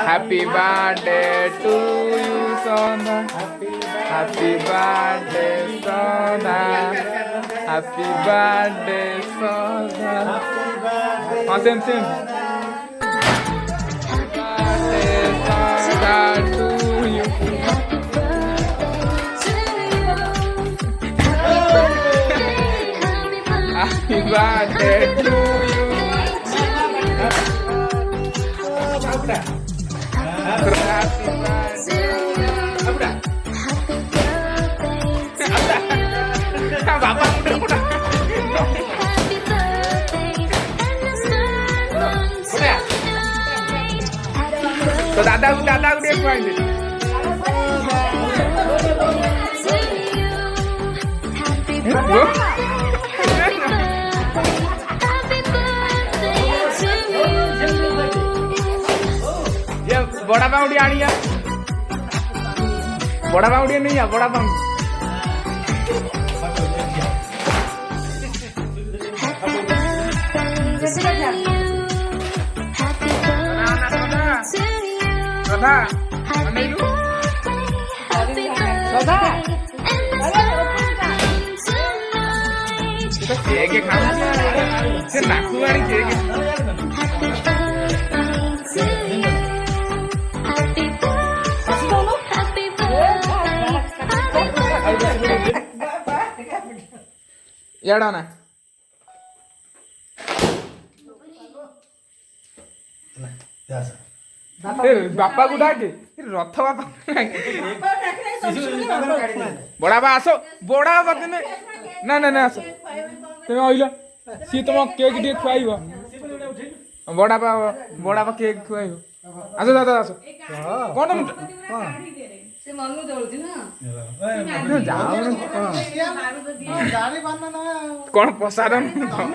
Happy birthday to you, Sona. Happy birthday, Sona. Happy birthday, Sona. Same. Birthday, Sona, to you. Happy birthday to you. तो दादा को देख पाएंगे ये बड़ा पाउंडी आनी है बड़ा पाउंडी नहीं है बड़ा पाउंडी Radha, mana itu? Radha, kita cake kan? Saya nak keluar ini cake. Ya dah na. बापा को डाके रथ बापा बड़ा बा आसो बड़ा बापा तेने ना आसो तुम आइल सी तुम केक टे खुआइब बड़ा बा केक खुआइब आसो दादा आसो कौन से मनु दौड़ती ना जाओ कौन प्रसाद कौन